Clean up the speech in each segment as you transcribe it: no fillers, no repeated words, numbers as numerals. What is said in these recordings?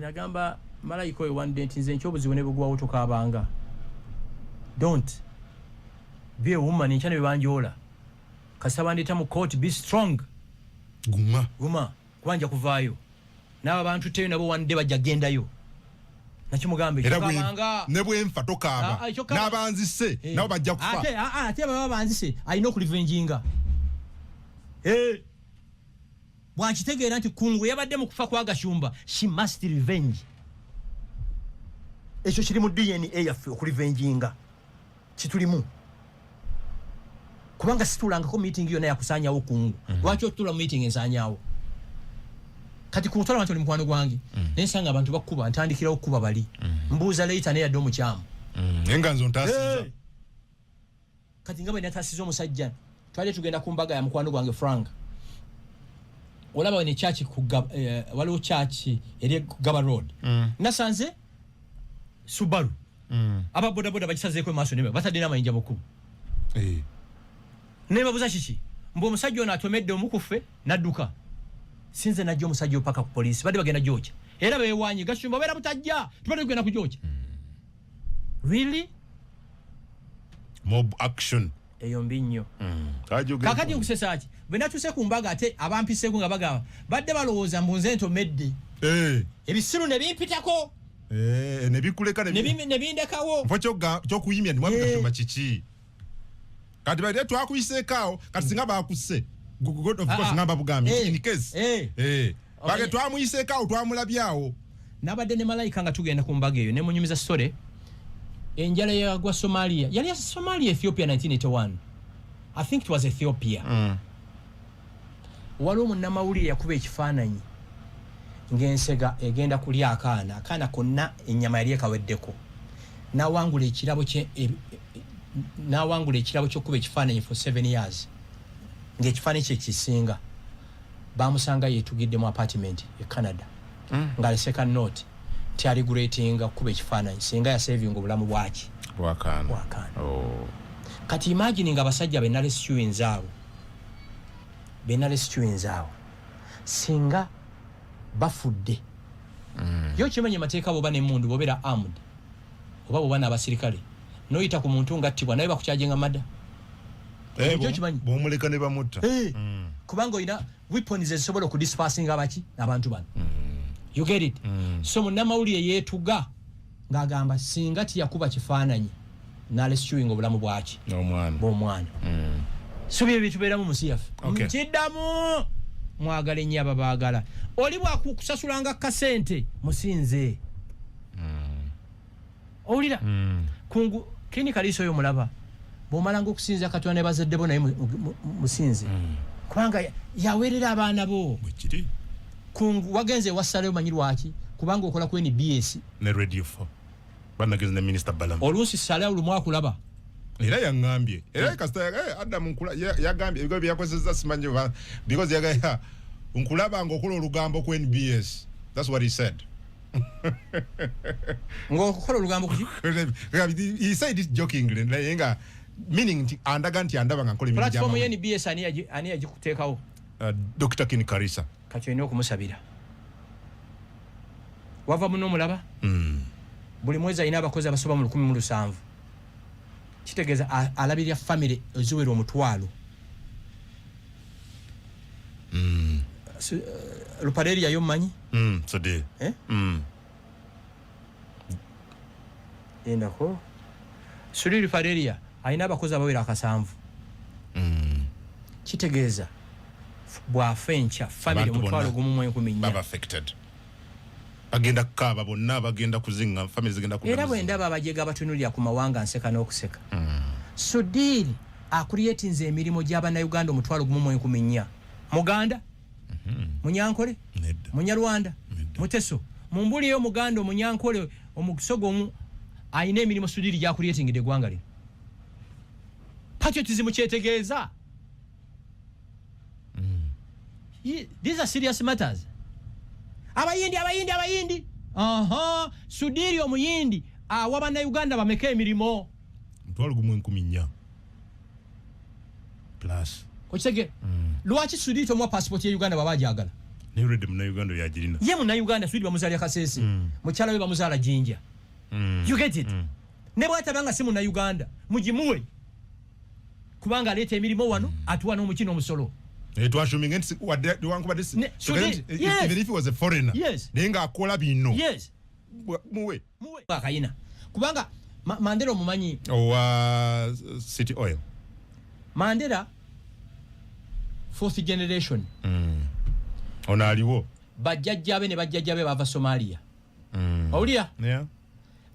nagamba malayika oyo one day ntinze nkyobuzibu ne bugwawo tukabanga. Don't be a woman in chane bibanjola. Kasabandita mu court, be strong. Guma kwanja kuvaayo. N'aba bantu teyo nabo one day bajja gendayo. Nakimugambe tukabanga ne bwenfa tokaba. N'abanzise nabo bajja kufa. Ate baba banzise alina okulivenjinga. Bwakitegeera nti kungu yabadde mu kufa kwa Gashumba, she must revenge. Ekyo kiri mu DNA yaffe okulivenjinga. Kitulimu. Kubanga situlangako meeting yona yakusanyawo kungu. Lwaki otula meeting ensanyawo? Kati kutwala abantu limukwano gwange. Nensanga abantu bakuba ntandikira okuba bali. Mbuuza later ne yadde omukyamu. Enganzo ntasiza. Kati ngaba ina tasiza omusajja. Twali tugenda ku mbaga ya mukwano gwange Frank. Olaba ne church ku waliwo church eri Gaba Road. Nasanze Subaru. Aba boda boda bakisazeeko maaso nebe batadde amayinja mukulu. Neba buza chichi. Mbo omusajja ono atomedde omukufe nadduka. Sinze najjo omusajja opaka ku police. Badde bagenda George. Era bewanyi Gashumba bera butajja. Tubadde kugenda ku George. Really? Mob action. Eyo mbinyo. Kakati nkusesaaki. Bena tuse ku mbaga ate abampiseeko nga bagaba. Badde balowooza mbunze ntomedde. Ebisiru ne bimpitako. Ne bikuleka ne bindekawo. Mpo kyokuyimya ni mwamu Gashumba kiki. Kati bade twakuyiseekaawo kati singa baakuse. God of course ngamba bugambi in case. Bage twamuyiseekaawo twamulabyawo. Nabadde ne malayika nga tugenda ku mbaga eyo ne munyumiza story. Enjala yagwa Somalia. Yali ya Somalia Ethiopia 1981. I think it was Ethiopia. Waliwo munnamawulire yakuba ekifaananyi ng'ensega egenda kulya akaana konna ennyama yali ekaweddeko. N'awangula ekirabo ky'okuba ekifaananyi for 7 years. Ng'ekifaananyi kye kisinga. Bamusanga yeetugidde mu apartment e Canada. Ng'ali second note. Tiari greatinga kuba ekifaananyi singa ya saving obulamu bwaki bwakaana. Kati imagine nga abasajja benale stewing zaawo singa bafudde yo kimanyi mateeka boba n'emmundu bobera armed oba boba n'abasirikale noyita ku muntu ngattibwa naye bakukyajenga mada bomuleka ne bamutta kubanga oyina weapons ezisobola okudispersinga abaki abantu bano. You get it? So munnamawulire yeetuga ng'agamba singa tiyakuba kifaananyi n'alesituwinga obulamu bwaki bw'omwana. So bye bitubeeramu musi yaffe. Nkiddamu mwagala ennyo ababaagala. Oli bwakusasulanga kasente musinze. Owulira? Kungu kini kaliiso oyo mulaba. Bw'omalanga okusinza Katonda ne bazadde bo naye musinze. Kubanga yaweerera abaana bo. Bwekiri. Kungu wagenze wasale omanyi lwaki kubanga okola ku NBS ne Radio 4 banagenze ne Minister Balam olusi sale olumwa kulaba era yangambye era kasita Adam nkula yagambye ebyo byakozeza simanyi because yagaya nkulaba ngokola olugambo ku NBS. That's what he said. Ngokola olugambo kuki he said it jokingly nga meaning andaga nti andaba nga nkola emirimu platform ya NBS ani yagikuteekawo Dr. Ken Karisa kachene okumusabira wava muno mulaba buli mwezi ayina abakozi abasoba mu 107 kitegeza alabirya family eziwera omutwalo Lupaleri yayo manyi so de endako Suri Lupaleri ayina abakozi abawera akasanvu kitegeza bwafencha family mutwalo gumu 14 baba affected agenda kaba bonna bagenda kuzinga family zigenda kuzinga era bwendaba abajega abatunulya ku mawanga nseka n'okuseka so deal creatinze emirimu gy'abana Uganda omutwalo gumu 14 Muganda Munyankole Munyarwanda Muteso mumbuli yo Muganda Munyankole omusogo ayina emirimu sudiri gya creating de gwanga lino patriotism kyetegeeza. These are serious matters. Abayindi. Sudiri omuyindi wabana Uganda bameka emirimo. Mtwalo gumu 14 plus. Kochege. Lwaki Sudiri tomwa passport ya Uganda babajagala. ne ready mu Uganda ya jirina ye mu Uganda sudi bamuzali Kasese mukyala we bamuzala Jinja you get it ne bwata banga simu na Uganda mujimuwe kubanga alete emirimo wano atuwa no mukino omusolo twashuming nti wankuba this even if he was a foreigner nenga akola bino muwe bakayina kubanga Mandela omumanyi City Oil Mandela fourth generation ona aliwo bajjajjabe ne bajjajjabe bava Somalia Aulia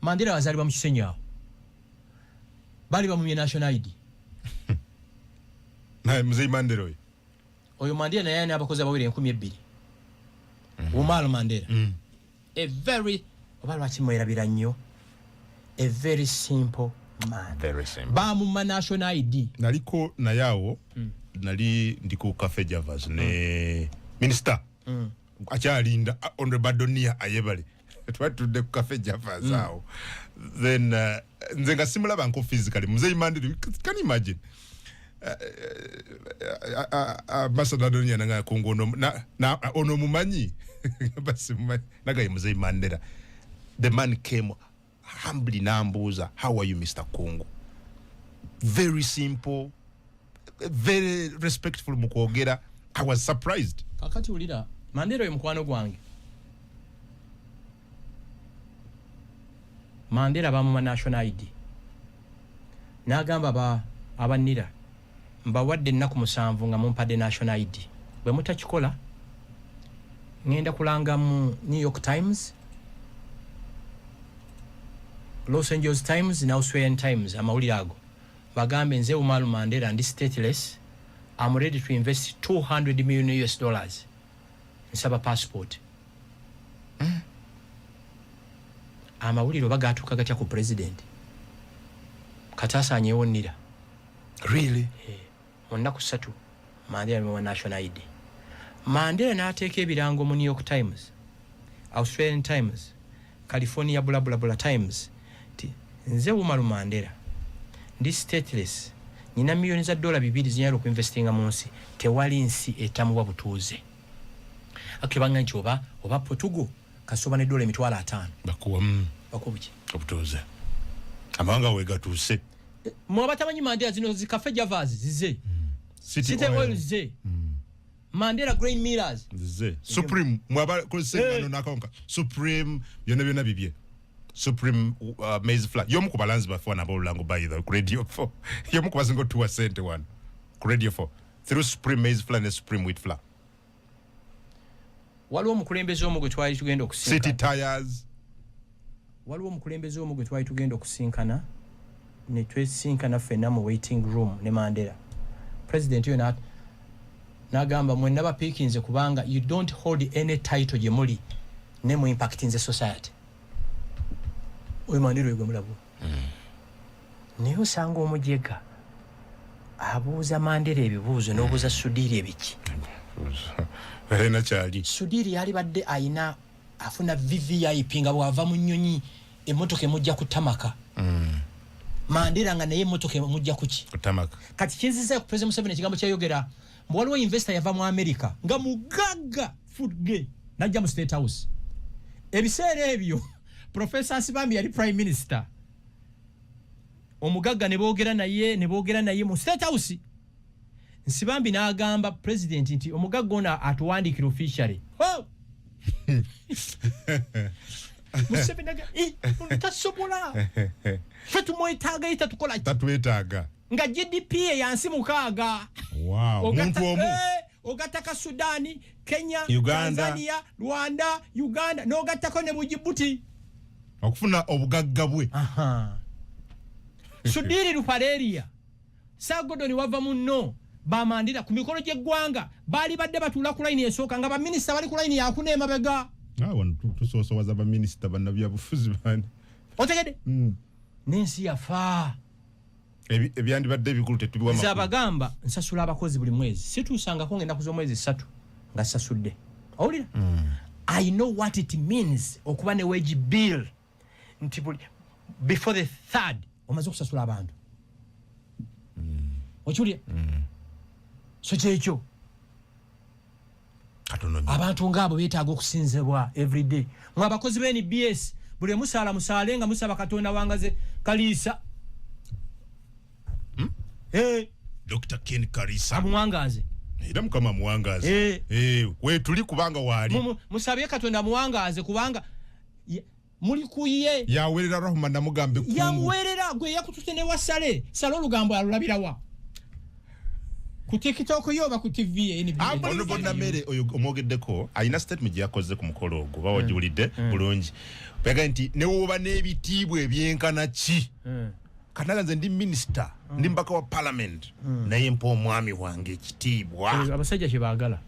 Mandela wazaliwa mu Kisenyawo bali bamumye national ID na mzee Mandela oyo Mandela naye yana abakozi abawere 12 Umar Mandela a very obalo akimwerabira nnyo a very simple man bamumma national ID naliko nayawo nali ndiku Cafe Javas ne minister achalinda honorable Donia Ayebale twatudde ku Cafe Javas awo then nze nga simulaba nko physically mzee Mandela can you imagine Ambassador Donia nanga Kongo na ono mumanyi basi naga mzee Mandela the man came humbly nambuza how are you Mr. Kongo very simple very respectful mukwogera I was surprised kakati ulira Mandela ye mukwano gwange Mandela bamuma national ID nagamba abanira mbawadde nnaku 7 nga mumpadde national ID bwe mutakikola ngenda kulanga mu New York Times Los Angeles Times na Australian Times amawulire ago bagambe nze Umar Mandela and stateless I'm ready to invest $200 million nsaba passport amawulire bagatuka gatya ku president katasanyewo nnira really onna kusatu Mandela mu national ID Mandela n'ateeka ebirango mu New York Times Australian Times California bula Times nze Umar Mandela ndi stateless nina millions za dola 2 zinyalo ku investinga mu nsi tewali nsi etamuwa butuuze akibanga nti oba Portugal kasoba ne dola $5,000 bakubuki obutuuze amanga wegatuse mu abatamanyi Mandela zino zi Cafe Javas zize City Oil zize Mandela Grain Millers zize Supreme mwaba kulisengano nakonka Supreme byona bibye Supreme maize flour yomu kubalanzi bafwa na bolango by the radio 4 yomu kubazingo 2 cent one radio 4 through Supreme maize flour and Supreme wheat flour waliwo mukulembeze omugwe twali tugenda okusinkana City Tires waliwo mukulembeze omugwe twali tugenda okusinkana ne twesinkana fenna mu waiting room ne Mandela president yo nagamba mwenna bapikinze kubanga you don't hold any title gye muli ne mu impact in the society oyo Mandela yego mulabo ne usanga omujega abuuza Mandela ebibuuzo n'obuuza Sudiri ebiki Elena Chali Sudiri yali badde ayina afuna VVIP nga bwava mu nnyonyi emmotoka emujja kutamaka Mandela nga naye emmotoka emujja kuki kutamaka kati kinziza ku President Museveni ekigambo kyayogera waliwo investor yava mu America nga mugagga food gay najja mu State House ebiseera ebyo Professor Sibambi yali Prime Minister omugagga ne boogera naye mu State House Sibambi n'agamba president nti omugagga ono atuwandiikira officially Museveni naga tasobola fe tumwetaaga yita tukola tatwetaaga nga GDP yansi mukaaga muntu omu ogataka Sudani Kenya Uganda. Tanzania Rwanda Uganda n'ogattako ne Bujibuti okufuna obugagga bwe Sudiri Rupaleria Sagodoni wava munno bamandira ku mikolo gy'eggwanga bali badde batula ku line esooka nga baminista bali ku line yakuna emabega tusosowaza baminista bannabyabufuzi bani otegede n'ensi yafa ebyandibadde ebikulu tetubiwa makulu zabagamba nsasula abakozi buli mwezi situusangako ng'ennaku z'omwezi 3 nga sasudde owulira I know what it means okuba ne wage bill nti before the 3rd omaze okusasula abantu okiwulira so kyekyo abantu ngabo betaaga okusinzebwa everyday mwa abakozi b'eni BS buli musala musalenga musaba Katonda wangaze Kalisa Dr. Ken Kalisa amuwangaze era mukama muwangaze we tuli kubanga wali musabe Katonda muwangaze kubanga muri kuye yawerera Rahuma namugambe kungu yawerera gwe yakututene wasale salo lugambo alulabirawa ku TikTok yoba ku TV eni ono bonna mere oyo omogeddeko ayina statement yakoze ku mukolo ogwo bawajulidde bulungi pega nti ne woba n'ebitiibwa ebyenkana ki kanaga nze ndi minister ndi mbaka wa parliament naye mpa omwami wange ekitiibwa abasajja kyebaagala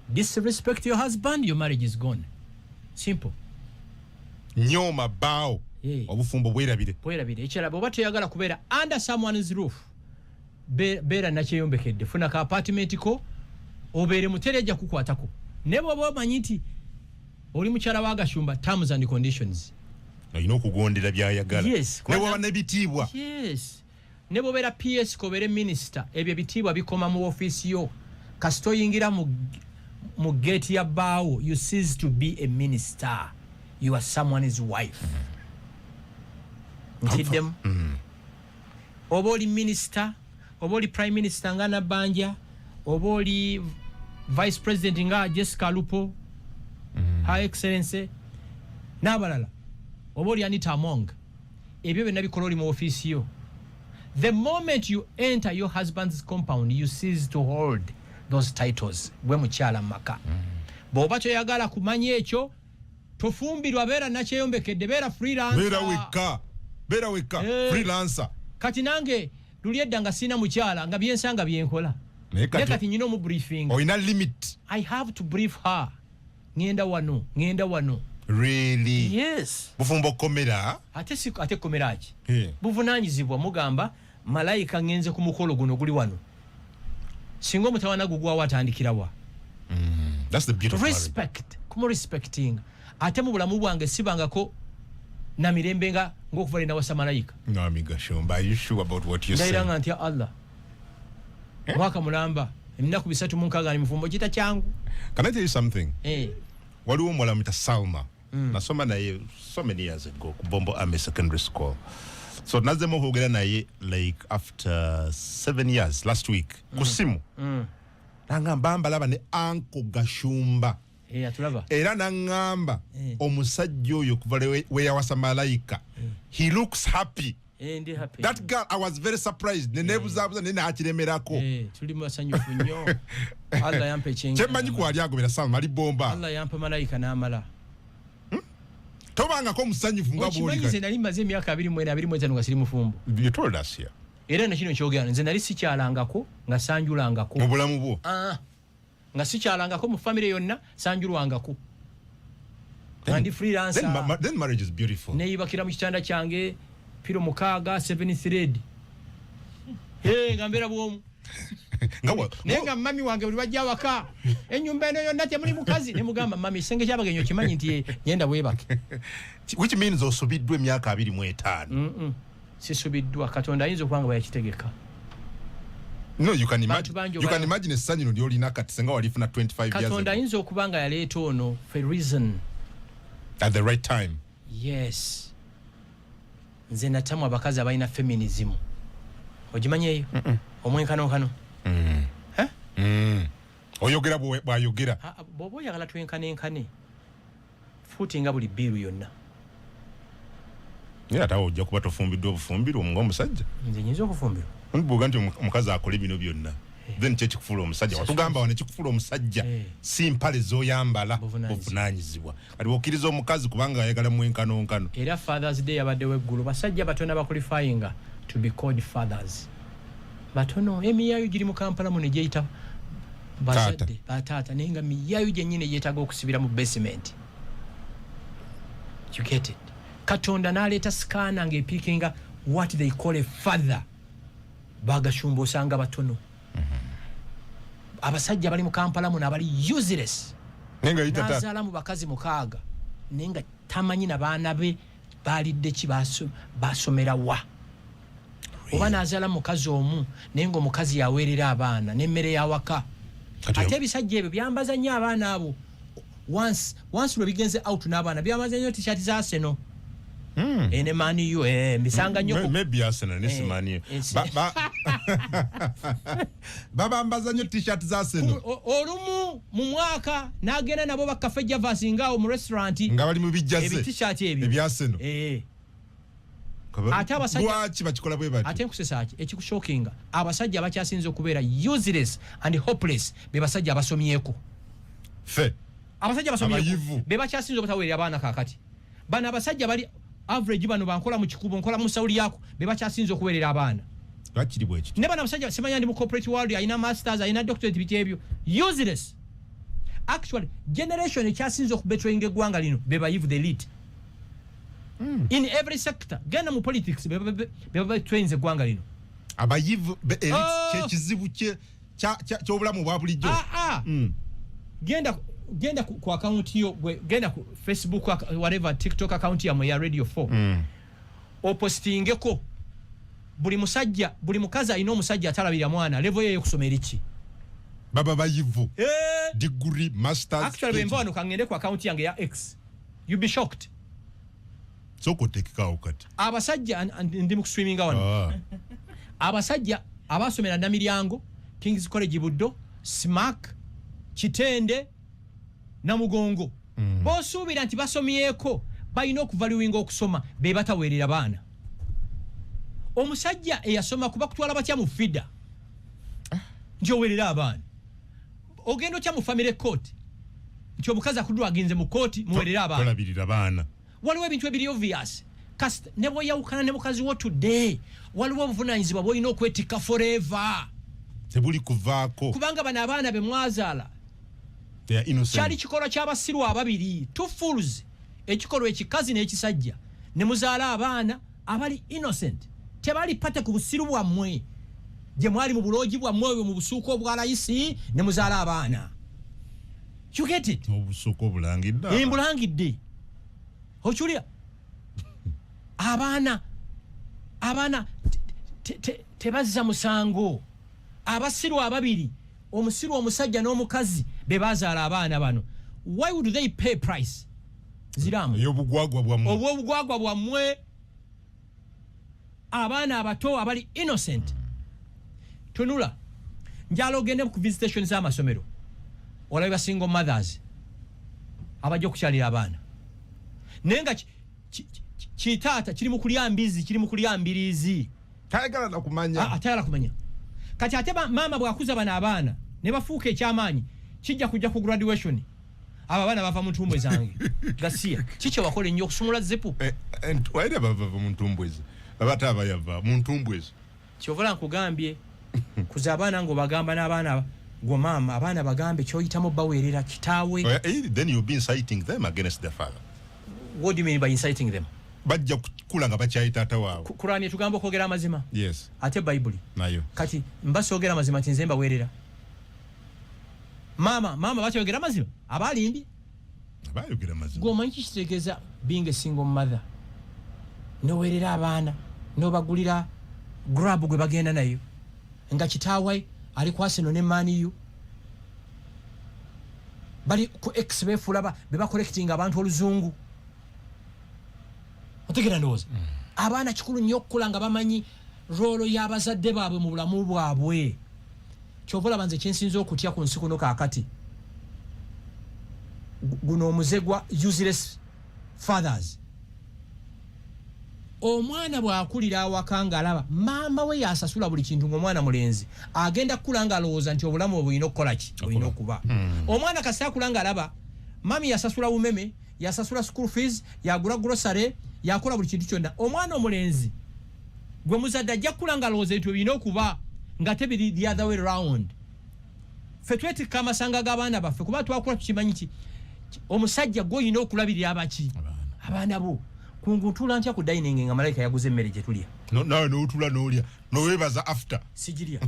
disrespect your husband your marriage is gone simple nyoma bao obufumbo bwerabire ekirabo oba toyagala kubeera under someone's roof beera nakyeyombekedde funa ka apartment ko obeere mutereja kukwatako ne bw'oba omanyi nti oli mukyala wa Gashumba terms and conditions olina okugondera byayagala ne bw'oba n'ebitiibwa ne bw'obeera PS kobeere minister ebyo ebitiibwa bikoma mu ofiisi yo kasita oyingira mu gate ya bbaawo you cease to be a minister you are someone's wife ntiddemu oba oli minister oba oli prime minister nga Nabbanja oba oli vice president nga Jessica Lupo her excellency n'abalala oba oli Anita Among ebyo byonna bikola oli mu ofiisi yo the moment you enter your husband's compound you cease to hold those titles bwe mukyala maka bw'oba toyagala kumanya ekyo tofumbirwa beera nakyeyombekedde beera freelancer beera wekka freelancer kati nange luli edda nga sina mukyala nga byensanga byenkola naye kati nyina omu briefing oyina limit I have to brief her ngenda wano really yes bufumbo komera ate komera ki buvunanyizibwa mugamba malayika ngenze ku mukolo guno guli wano singa omutawana gugwawo atandikirawa that's the beautiful respect kumu respecting ate mu bulamu bwange sibangako na mirembe nga ngokuva lina wasa malayika Mwami Gashumba are you sure about what you say ndairanga nti Allah mwaka mulamba emnaku 3 ni mufumbo kita kyangu can I tell you something waliwo mwala mita Salma nasoma naye so many years ago ku Bombo Army Secondary School so nazemo hogera naye like after 7 years last week kusimu nanga mbamba laba ne Uncle Gashumba atulaba era nangamba omusajja oyo kuva we yawasa malayika he looks happy ndi happy that girl I was very surprised nenebuzabuza nene akiremerako tuli musanyufu nnyo Allah yampe chenga chemanyi ku ali agobera Salma ali bomba Allah yampe malayika n'amala tobanga ko musanyufu nga buli nze nali maze emyaka 22 nga siri mufumbo you told us here era nakino kyogera nze nali sikyalangako nga sanjulangako mu bulamu bwo nga sikyalangako mu family yonna sanjulwangako ndi freelancer then marriage is beautiful neyibakira mu kitanda kyange piro mukaga 7th thread ngambera bwomu nenga mami wange buli bajja waka enyumba eno yonna temuli mukazi ne mugamba mami senge kyabagenyo kimanyi nti yenda webake which means osubiddwe emyaka 25 sisubiddwa Katonda ayinza okubanga bayakitegeka no you can imagine essanyu ndi olina kati senga walifuna 25 years Katonda ayinza okubanga yaleeta ono for reason at the right time yes nze natamu abakazi abalina feminism ogimanyi eyo omwenkanonkano oyogera bwayogera bw'oba oyagala twenkanenkane fuutinga buli biiru yonna ate awo ojja kuba tofumbiddwa obufumbirwa ng'omusajja nze nyinza okufumbirwa buga nti omukazi akole bino byonna then kye kikufuula omusajja watugamba wane kikufuula omusajja si mpale z'oyambala buvunaanyizibwa kati bw'okkiriza omukazi kubanga ayagala mwenkanonkano era Father's Day yabaddewo eggulu basajja batono abaqualifyinga to be called fathers batono emiyaayo giri mu Kampala muno gyeyita bazadde bataata naye nga miyaayo gyennyini yeetaaga okusibira mu basement you get it Katonda n'aleeta sikaana ng'epiikinga what they call a father Bagashumba osanga batono abasajja bali mu Kampala muno abali useless nazaala mu bakazi 6 naye nga tamanyi na baana be balidde ki basomera wa oba nazaala mukazi omu naye nga omukazi yaweerera abaana n'emmere yawaka ate ebisajja ebyo byambaza nnyo abaana abo once lwe bigenze out n'abaana byambaza nnyo t-shirt za Arsenal ene Man U mbisanga nnyo maybe Arsenal ne Man U babambaza nnyo t-shirt za Arsenal olumu mu mwaka n'agenda nabo bakafe Javas ngaawo mu restaurant nga bali mu bijjaze t-shirt ebyo Arsenal ate abasajja lwaki bakikola bwe bati ate nkusesa ekikushokinga abasajja abakyasinze okubeera useless and hopeless be basajja abasomyeko abasajja basomyeko be bakyasinze obutaweerera abaana kakati bana abasajja bali average bano bankola mu kikubo nkola mu sauli yako be bakyasinze okuweerera abaana lwakiri bwe kiti ne bana abasajja semanya ndi mu corporate world ayina masters ayina doctorate bitebyo useless actually generation ekyasinze okubetraying eggwanga lino be bayivu the elite in every sector gana mu politics be trains eggwanga lino abayivu be elite kyekizibu ky'obulamu bwa bulijjo genda ku account yo genda ku Facebook whatever TikTok account ya Radio 4 opostingeko buli musajja buli mukazi ayina omusajja atalabira mwana level ye yokusomera iki baba bayivu degree masters actually bembono kangende ku account yange ya X you be shocked soko tekikao kati abasajja ndi mu streaming wano abasajja abasomera na miryango King's College Buddo Smack Kitende na Mugongo bosuubira nti basomyeko bayina okuvaluinga okusoma be bataweerera baana omusajja eyasoma kuba kutwala batya mu fida njo weerera abaana ogendo kya mu family court nti omukazi akudwa aginze mu court muweerera abaana balabirira abaana waliwo ebintu ebiri obvious kast ne boyawukana ne mukazi wo today waliwo obuvunanyizibwa bwolina okwetika forever tebuli kuvaako kubanga bana abaana be mwazaala they are innocent kyali kikolwa ky'abasirwa ababiri two fools ekikolwa ekikazi n'ekisajja ne muzaala abaana abali innocent tebali pate ku busiru bwammwe gye mwali mu buloogi bwammwe mu busuuko obwa layisi ne muzaala abaana you get it obusuuko obulangidde imbulangidde ochulia abana tebazza musango abasiru ababiri omusiru omusajja n'omukazi be bazaala abaana bano why would they pay price ziramu yobugwagwa bwamwe obugwagwa bwamwe abaana abato abali innocent tunula njalo ogende ku visitation z'amasomero olaba single mothers abajja okukyalira abaana nenga kitata kiri mu kulya mbirizi tayagala na kumanya atayala kumanya kati ate mama bwakuza bana abaana ne bafuuka ekyamanyi kijja kujja ku graduation aba bana bava mu ntumbwe zange gasiya kicho bakole nnyo okusumula zipu waida bava mu ntumbwezi babata abayava mu ntumbwezi kyovola nkugambye kuza abaana ngo bagamba n'abaana go mama abaana bagambe kyoyitamo baweerera kitaawe then you'll be inciting them against their father. What do you mean by inciting them? Bajja kula nga bakyayita ata waawo. Kurani tugamba okwogera amazima. Yes. Ate Bible. Nayo. Kati mbasogera amazima tinzemba weerera. Mama bakyogera amazima. Abalimbi. Abayogera amazima. Goma kitegeeza being a single mother. No weerera abaana. No bagulira grab gwe bagenda nayo. Nga kitaawe ali ku Arsenal ne Man U. Bali ku X befulaba beba collecting abantu oluzungu. Otegera ndoza. Abaana kikulu nnyo okukulanga bamanyi rolo y'abazadde baabwe mu bulamu bwabwe. Kyovola banze kyensinza okutya ku nsi kuno kaakati. Guno omuzegwa useless fathers. Omwana bw'akulira awakanga alaba maama we yasasula buli kintu ng'omwana mulenzi agenda kukulanga alowooza nti obulamu obulina okukola ki bulina okuba. Omwana kasita akulanga alaba mami yasasula umeme yasasula school fees yagula grocery yakola buli kintu kyonna. Omwana omulenzi gwe muzadde ajja kukulanga alowooza nti bulina okuba nga tebiri the other way round. Ffe twetikka amasanga g'abaana baffe kuba twakula tukimanyi ki omusajja gw'olina okulabirira abaki abaana bo. Kungutula ntya ku dining nga malaika yaguze emmere gye tulya. Nawe n'otula n'olya n'oweebaza after. Sijirya.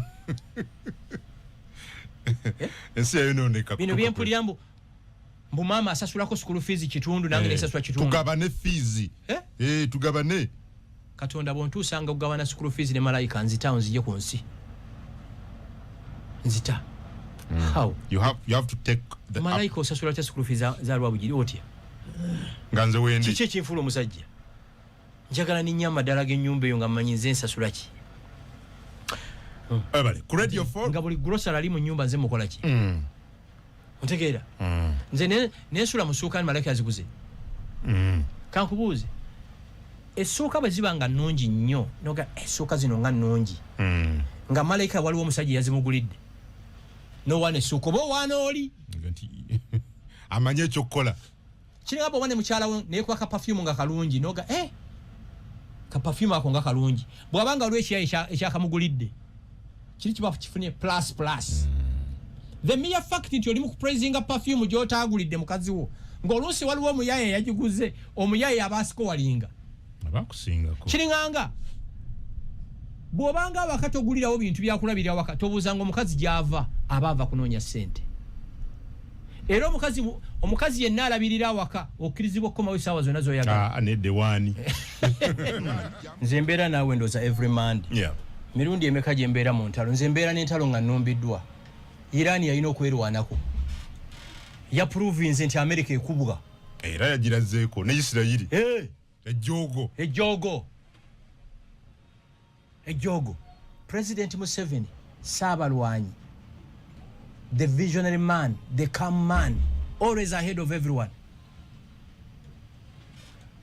Ensi yayonooneka. Bino byempulira mbu maama asasulako school fees kitundu nange nesasula kitundu. Tugabane fees. Tugabane. Katonda bw'ontuusanga kugabana school fees ne malaika nzita nzije ku nsi. Nzita. How? You have to take the Malaika osasula cha school fees za Rwabugiri otya. Nganze wendi. Kiche kinfulo musajja. Njagala ni nyama dalaga ennyumba eyo nga mmanyize nsasula ki. Ebale, ku radio 4 nga buli grocery ali mu nyumba nze mukola ki. Ontegeera? Nze nesula musuuka ni Malaika aziguze. Kankubuuze. Essuuka bwe ziba nga nnungi nnyo noga essuuka zino nga nnungi. Nga Malaika waliwo omusajja yazimugulidde. No one essuuka oba wana oli. Amanye ekyokukola. Kiringa bwe wane mukyala we neekwaka perfume nga kalungi noga ka perfume ako nga kalungi. Bw'abanga waliwo ekyakamugulidde. Kiri kiba kifunye plus. The mere fact nti oli mu kupraisinga perfume gy'otaagulidde mukazi wo ng'oluusi waliwo omuyaye yagiguze omuyaye abaasiko walinga. Abakusingako. Kiringanga bw'obanga awaka togulirawo bintu byakulabirira awaka tobuuzanga omukazi gy'ava aba ava kunoonya ssente. Era omukazi yenna alabirira awaka okkirizibwa okukomawo essaawa zonna z'oyagala. Nedde waani. Nze mbeera naawe ndooza every Monday. Yeah. Mirundi emeka gye mbeera mu ntalo. Nze mbeera n'entalo nga nnumbiddwa. Iran yalina okwerwanako. Yaprovinze nti America ekubwa. Era yagirazeeko ne Isirayiri. Ejogo. President Museveni, Sabalwanyi, the visionary man, the calm man, always ahead of everyone.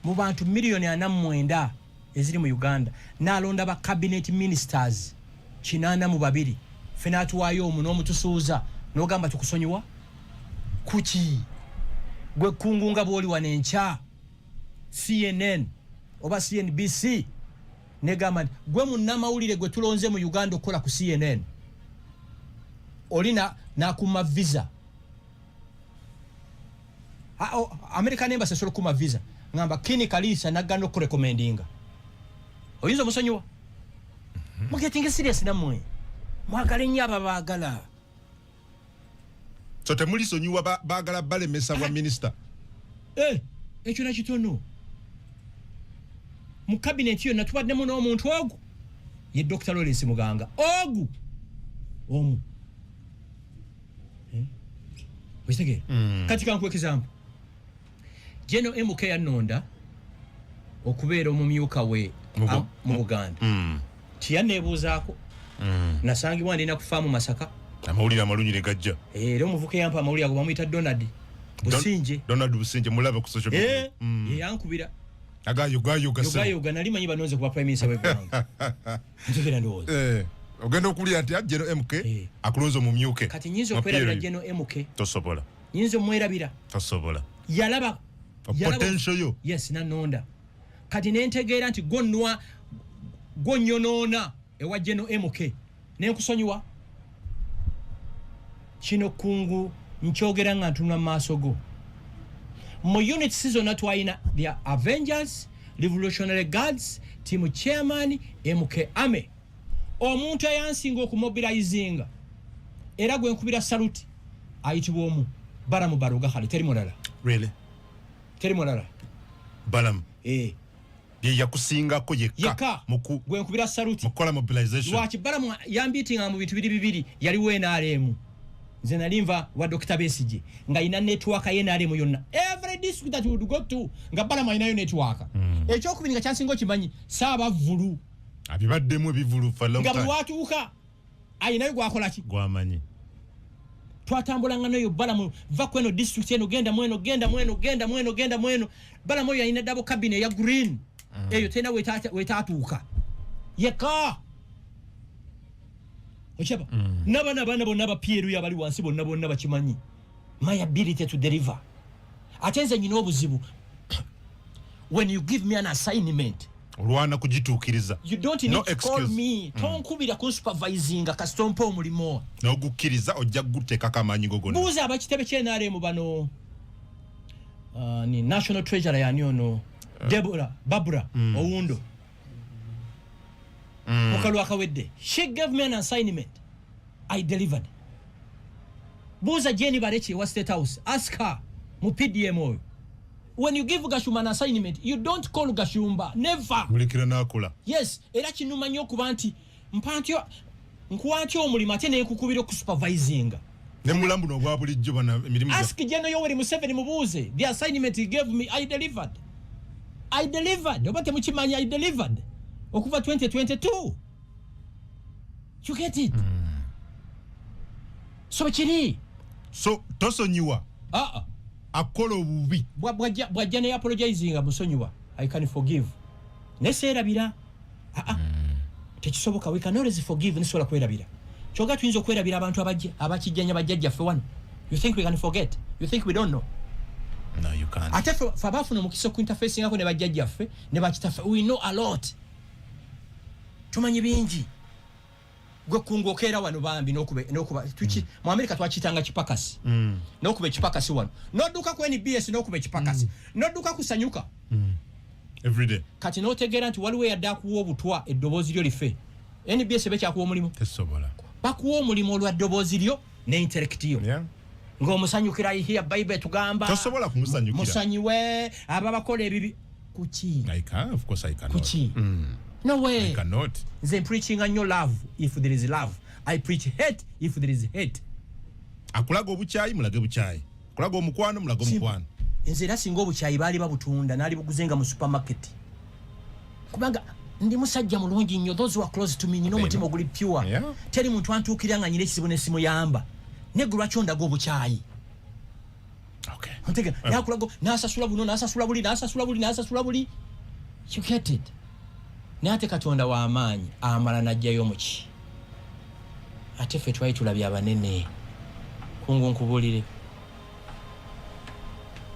Mu bantu miliyoni 49 eziri mu Uganda, n'alonda ba cabinet ministers 82. Fena atuwaayo omu n'omutusuuza n'ogamba tukusonyiwa? Kuki? Gwe kungunga bw'oli wano enkya CNN oba CNBC negamba gwe munnamawulire gwe tulonze mu Uganda okukola ku CNN olina nakuma visa. American Embassy esobola okuma visa ngamba Kini Kalisa naganda okurekomendinga. Oyinza omusonyiwa? Mugetinge serious nammwe. Mwagala nnyo ababaagala. So temuli sonyiwa baagala balemesa bwa minister. Ekyo nakitono. Mu cabinet yo natubaddemu n'omuntu ogu ye Dr. Lawrence Muganga. Ogu omu. Westegere. Katika nkuwe example. Jeno MK yanonda okubeera omumyuka we mu Buganda. Tiyanneebuuzaako. Nasangibwa ndina kufaamu Masaka. Amawulire amalungi ne gajja. Era omuvuka yampa amawulire ago bamuyita Donald Businje. Donald Businje mulaba ku social media. Yankubira. Yoga nali manyi banonze kuba prime minister w'eggwanga. Ntegera ndowooza. Ogenda okulira nti Jeno MK akulonze omumyuke. Kati nyinza okwerabira Jeno MK. Tosobola. Nyinza omwerabira. Tosobola. Yalaba. Potential yo. Yes, nanonda. Kati nentegeera nti gonyonoona ewa Jeno MK. Nenkusonyiwa. Kino kungu nkyogera nga ntunula maaso go. Mu unit season atwaina the Avengers, Revolutionary Guards, team chairman MK Ame. Omuntu ayansinga okumobilizinga era gwe nkubira salute ayitibwa omu Balamu Baruga Khali teri mulala. Really? Teri mulala. Balamu. Ye yakusingako yekka gwe nkubira salute mukola mobilization. Lwaki Balamu yambitinga mu bintu bibiri yaliwo NRM. Nze nalimva wa Dr. Besigye nga ina network ye NRM yonna. Every district that would go to nga Balamu inayo network. Ekyokubiri nga kyansinga okimanyi Saabavulu. Abibaddemu ebivulu for long time. Nga bwatuuka ayinayo gwakola ki? Gwamanyi. Twatambulanga nayo Balamu va kweno district eno genda mweno. Balamu yalina double cabinet ya green. Eyo tena wetatuuka. Yeka. Ochaba. Nabana bonna Pierre yabali wansi bonna bakimanyi. My ability to deliver. Atenze nyina obuzibu. When you give me an assignment, olwana kugituukiriza. You don't need to call me. Tonkubira ku supervising kastompa omulimo. N'ogukkiriza ojja guteeka kamanyi gogona. Buuza abakitebe ky'NRM bano. Ni National Treasurer yani ono. Deborah Babura Owundo. Mukalu akawedde. She gave me an assignment. I delivered. Buuza Jenny Barechi wa State House. Ask her mu PDMO. When you give Gashumba an assignment, you don't call Gashumba. Never. Mulikira nakola. Yes, era kinuma nnyo kuba nti mpantyo nkuwantyo omulimu ate ne nkukubira ku supervising. ne mulambu no gwa bulijjo bana emirimu ask General Yoweri Museveni mubuuze the assignment he gave me I delivered obate mukimanyi I delivered okuva 2022 you get it so kiri so tosonyiwa akola obubi bwajja ne apologizing musonyiwa I can forgive neserabira tekisoboka we can always forgive nesobola kwerabira kyoga tuyinza okwerabira abantu abakijjanya bajjajja ffe wano you think we can forget you think we don't know no you can't ate ffe abafuna omukisa okuinterfacing ako ne bajjajja ffe ne bakitaffe we know a lot tumanyi bingi gwe kungu okeera wano bambi n'okuba tuki mu Amerika twakitanga kipakasi n'okuba ekipakasi wano n'odduka ku NBS n'okuba ekipakasi n'odduka kusanyuka every day kati n'otegeera nti waliwo yadde akuwa obutwa eddoboozi lyo life NBS bekyakuwa omulimu tesobola bakuwa omulimu olwa ddoboozi lyo ne intellect yo ng'omusanyukira here Bible tugamba tosobola kumusanyukira musanyiwe ababakola ebibi kuki of course I cannot kuki no way I cannot nze preaching on your love if there is love I preach hate if there is hate akulaga obukyayi mulage bukyayi kulaga omukwano mulage omukwano nze era singa obukyayi baali babutunda naali buguzenga mu supermarket kubanga ndi musajja mulungi nnyo those who are close to me nino omutima oguli pure teri muntu antuukirira nga nyina ekizibu n'essimu yamba neggu lwaki ondaga obukyayi ntega nakulago n'asasula buno n'asasula buli you get it nate Katonda wa amaanyi amala najjayo muki ate ffe twali tulabye abanene kungu nkubulire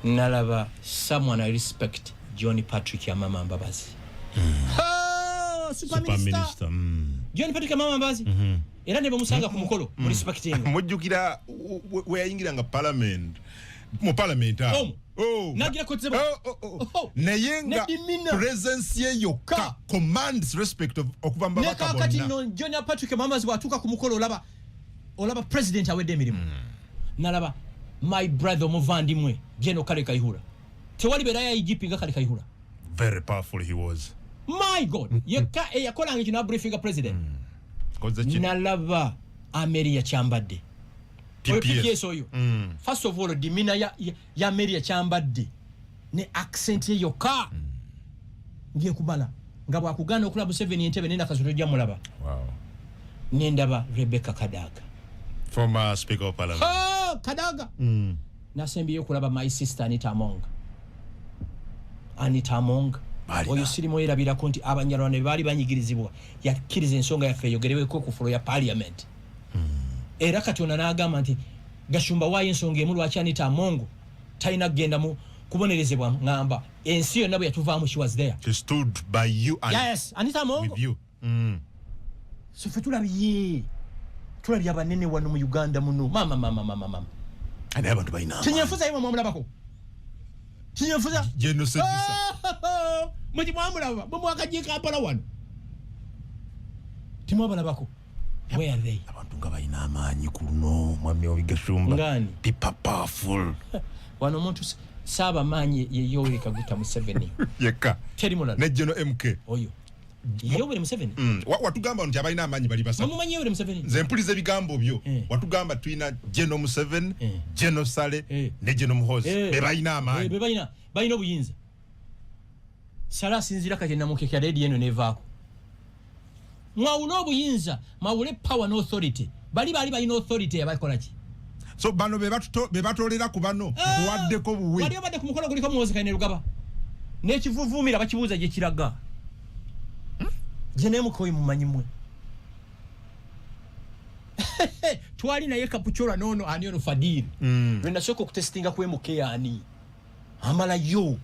nalaba someone I respect John Patrick Amama Mbabazi super minister John Patrick Amama Mbabazi era ne bamusanga ku mukolo mu respecting mujjukira we yayingira nga parliament mu parliament nagira kotzeba nayenga presence ye yokka commands respect of okubamba bakabona kati no John Patrick Mamazi watuka ku mukolo olaba president awedde emirimu nalaba my brother muvandimwe General Kale Kayihura tewali bera ya IGP nga Kale Kayihura very powerful he was my god yeka yakolanga kino briefing president nalaba Ameria Chambadde PPS oyo first of all dimina ya Ameria Chambadde ne accent ye yoka ngiye kubala nga bwakugana okula Museveni entebe nenda kazoto jja mulaba nendaba Rebecca Kadaga former speaker of parliament Kadaga nasembiye kulaba my sister Anita Among oyo sirimo erabira konti abanyarwanda bali banyigirizibwa yakiriza ensonga yaffe yogereweko ku floor ya parliament era Katonda n'agamba nti gashumba wayo ensonga emu lwaki Anita Among talina kugenda mu kubonerezebwa ngamba ensi yonna bwe yatuvaamu she was there she stood by you and yes Anita Among with you so fe tulabye abanene wano mu Uganda muno mama ane abantu bayina tinyefuza yimo mwamulabako tinyefuza genocide muti mwamulaba bumwakaje Kampala wano timwabalabako where are they abantu nga bayina amaanyi kuno mwami obigashumba ngani people powerful wano omuntu saba maanyi ye Yoweri Kaguta Museveni yeka teri mulala ne General MK oyo Yoweri Museveni watugamba nti abalina amaanyi bali basa mumanyi Yoweri Museveni nze mpulize ebigambo byo watugamba tuina General Museveni General Sale ne General Muhoozi be bayina amaanyi be bayina obuyinza Sala asinzira kati namukekya lady eno nevaako mwawula obuyinza mwawule power no authority bali bayina authority abakola ki so bano be batolera ku bano kuwaddeko buwe bali obadde ku mukolo guliko muwozeka ne Lugaba n'ekivuvumira bakibuuza gye kiraga jene mukoyi mumanyimwe twali naye Kapuchola nono ani ono Fadil wenda soko kutestinga kwe mukeyani amala yo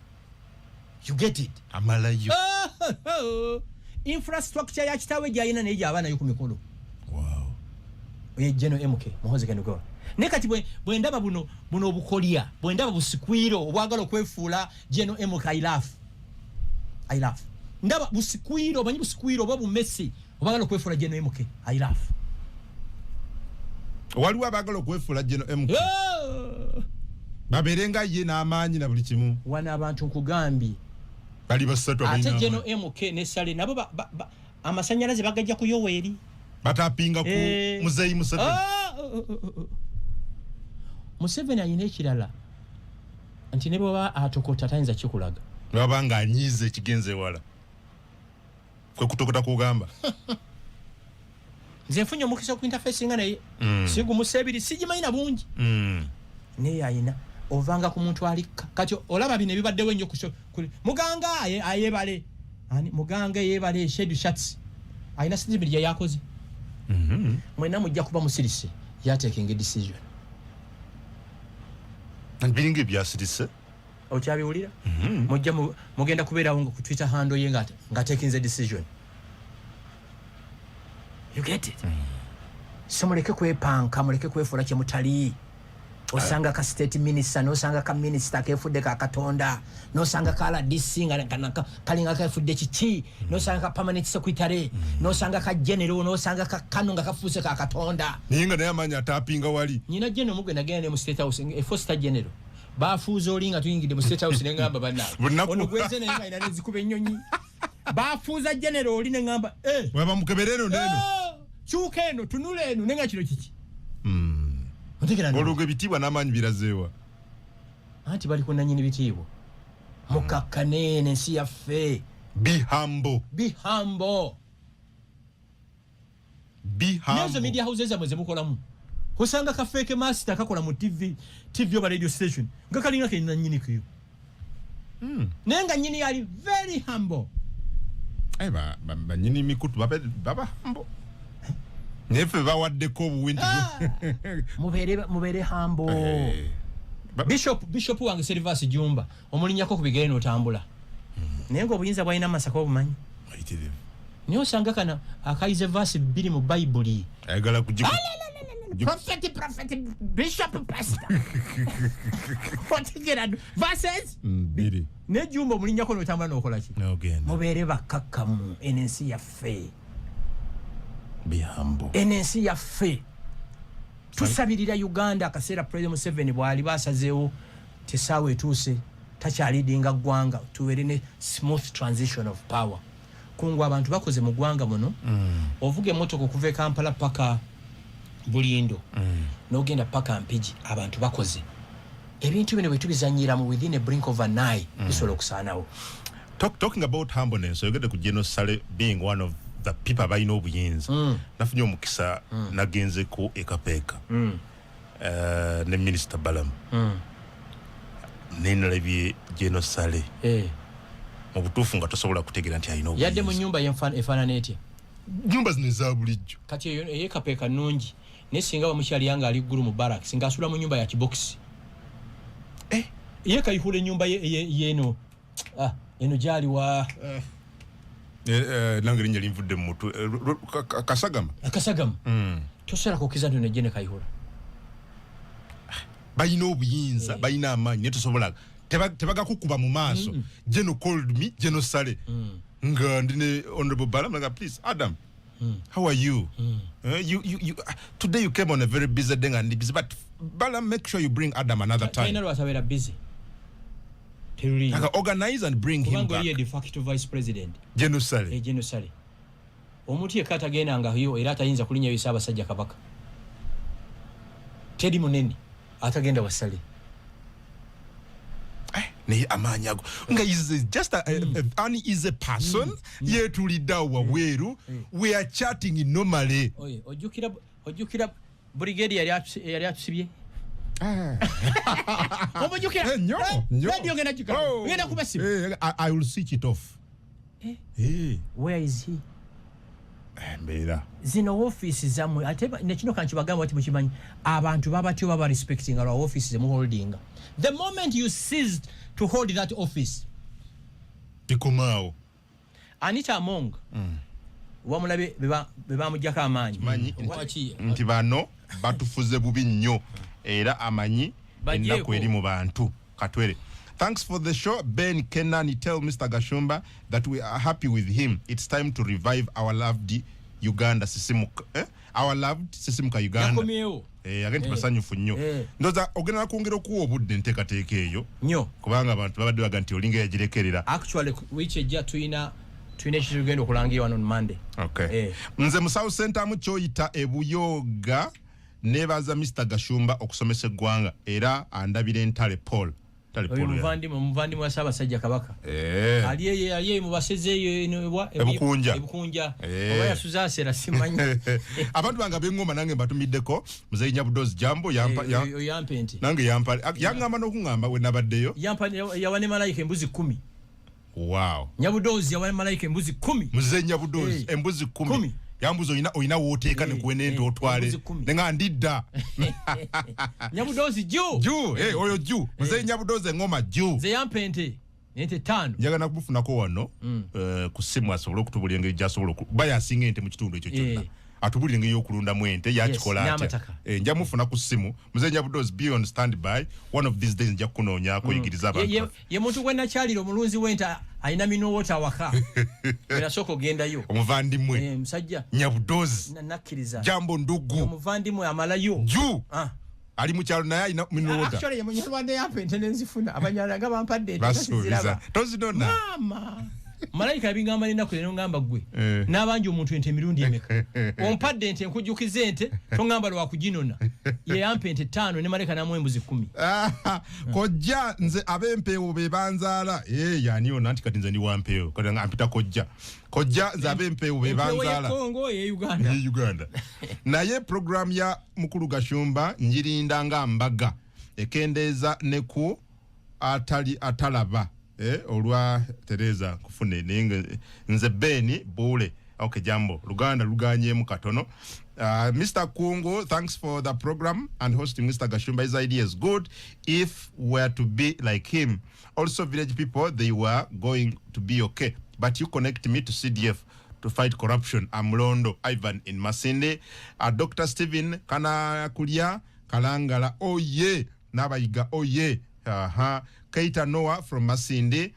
you get it amala yo infrastructure ya kitawe jayina ne jabana yo ku mikolo wow Jeno MK Muhoozi Kanogo nekati bwe ndaba buno obukolya bwe ndaba busikwiro obwagala okwefuula Jeno MK I love ndaba busikwiro banyi busikwiro oba Messi obagala okwefuula Jeno MK I love waliwo abagala okwefuula Jeno MK baberenga ye n'amaanyi na buli kimu wana abantu nkugambye bali basatu ate Jeno MK ne Sale nabo amasanyalaze bagajja ku Yoweri batapinga ku Muzeyi Museveni Museveni ayina ekirala nti ne bw'oba atokota tayinza kikulaga wabanga anyize kigenze wala kwe kutokota kugamba nze nfunye omukisa ku interface nga naye sigumuseebiri sigimanyi bungi naye ayina ovanga ku muntu alikka kati olaba bino ebibaddewo ennyo muganga ayebale ani muganga yebale Shedu Shats ayina sinzibiri ya yakoze mwena mujja kuba musirise ya taking a decision biringe byasirise okyabiwulira mujja mugenda kubeerawo ku Twitter handle ye nga taking a decision. You get it? So muleke kwepanka muleke kwefuula kye mutali osanga ka state minister nosanga ka minister kefudde ka katonda nosanga kala DC nga kalinga kefudde kiki nosanga ka permanent secretary nosanga ka general nosanga ka kanu nga kafuse ka katonda ninga naye amanya tapinga wali nyina general mugwe nagende mu state house e foster general bafuza olinga tuyingide mu state house nengamba banna ono gweze nenga ina nezikube nyonyi bafuza general oli nengamba waba mukeberero neno chukeno tunuleno nenga kiro kiki oluge bitibwa namanyi birazeewa anti bali kuna nyini bitibwa mukakkanene nsi yaffe be humble nezo media houses amweze mukolamu kusanga ka fake master kakola mu TV oba radio station nga kalinga ke nyini kuyo nenga nyini yali very humble ba nyini mikutu baba humble nefe bawaddeko obuwinti mubere hambo bishop wange Servas Jumba omulinyako kubigere notambula naye obuyinza bwalina masaka obumanyi niyo osanga kana akayize verse biri mu Bible ayagala kujiku prophet bishop pastor what verses biri ne Jumba omulinyako notambula nokola ki mubere bakakkamu enensi yaffe be humble enensi yaffe tusabirira Uganda akaseera President Museveni bwali basazeewo tesaawe etuuse takyalidinga ggwanga tuwere ne smooth transition of power kungu abantu bakoze mu ggwanga muno ovuga emmotoka okuva e Kampala paka Bulindo n'ogenda paka Mpigi abantu bakoze ebintu bino bwe tubizanyira mu within a brink of an eye bisobola okusaanawo. Talking about humbleness, so you get to Geno Sale being one of the people by no buyinza nafunye omukisa nagenze ko ekapeka ne Minister Balam nenalebye Geno Sale mu butuufu nga tosobola kutegera nti ayina yadde mu nyumba efaanana etya nyumba zino eza bulijjo kati eyo ekapeka nnungi naye singa bamukyali yanga ali ggulu mu barak singa asula mu nyumba ya kibokisi ye kayihula ennyumba yeno eno gyali wa nange linnya linvudde mu mutwe Kasagama tosobola kukiza nti nejje ne kayihula bayina obuyinza bayina amaanyi naye tosobola tebagakukuba mu maaso Geno called me Geno Sale nga ndine Honorable Balam like please Adam how are you you today you came on a very busy day and busy but Balam make sure you bring Adam another time kaina lwasabera busy like organize and bring him back de facto vice president Geno Sale Geno Sale omuntu yekata genda nga hiyo era atayinza kulinya yisaba sajja kabaka Teddy Munene atagenda wasale ne amanyago nga is just an easy person yetulida wabweru we are chatting normally ojukira brigade yali atusibye I will switch it off. Where is he? Mbera zino office zamwe ate nekino kanchibagamba ati mukimanyi abantu babatyo baba respecting our offices mu holding the moment you ceased to hold that office tikomao Anita Among wamulabe beba mujjaka amanyi nti bano batufuze bubi nnyo era amanyi ennaku eri mu bantu katwere. Thanks for the show, Ben Kenani. Tell Mr. Gashumba that we are happy with him. It's time to revive our loved Uganda Sisimuka. Our loved Sisimuka Uganda. Agenti basanyufu nnyo. Ndoza ogenda kwongera okuwa obudde nteekateeka eyo. Nnyo. Kubanga abantu babadde baga nti olinga yagirekerera. Actually which ejja tuyina ekitugenda okulangira on Monday. Okay. Nze mu South Center mu kyoyita ebuyoga nebaza Mr. Gashumba okusomesa eggwanga era andabira entale Paul muvandi mwa Ssaabasajja Kabaka aliye mu basezeeyo ebukunja oba yasuza asera simanyi abantu banga bengoma nange mbatumiddeko Muzeeyi Nyabudozi Jambo yampe nti nange yangamba n'okungamba we nabaddeyo yawane malayika embuzi 10. Wow. Nyabudozi yawane malayika embuzi 10. Muzeeyi Nyabudozi embuzi 10. Yambuzo oyina woteeka ne kuwenende otwale nenga ndidda Nyabudozi ju oyo ju Muzeeyi Nyabudozi ngoma ju ze yampente ente 5 njagala kubufunako wano ku simu asobole okutubulira engeri gyasobola baya asinga ente mu kitundu ekyo kyonna atubulira engeri y'okulunda mwente yakikola atya nja mufuna ku simu Muzeeyi Nyabudozi be on standby one of these days nja kunoonya kuyigiriza abantu ye muntu gwe nakyalira omulunzi w'ente ayina minowota waka era soko gendayo omuvandimwe musajja Nyabudozi nakkiriza Jambo ndugu omuvandimwe amalayo ju ali mu kyalo naye ayina minowota actually ye munyarwanda yampente nenzifuna abanyarwanda nga bampadde basuubiza tozidona mama malayika yabingamba ninaku lero ngamba gwe n'abanje omuntu ente emirundi emeka ompadde ente nkujjukiza ente tongamba lwa kuginona ye yampa ente 5 ne malayika namwe embuzi 10 kojja nze ab'empeewo be banzaala yani ona nti kati nze ndi wampeewo kati ampita kojja nze ab'empeewo be banzaala Kongo ye Uganda naye program ya mukulu Gashumba njirinda nga mbaga ekendeeza ne ku atalaba olwa Tereza kufune nze Beni Bule okay Jambo Luganda luganyemu katono Mr. Kungu, thanks for the program and hosting Mr. Gashumba. His idea is good if we're to be like him. Also village people, they were going to be okay, but you connect me to CDF to fight corruption. I'm Londo Ivan in Masinde. Dr. Stephen Kanakulia Kalangala oh yeah Nabayiga oh yeah Keita Noah from Masinde.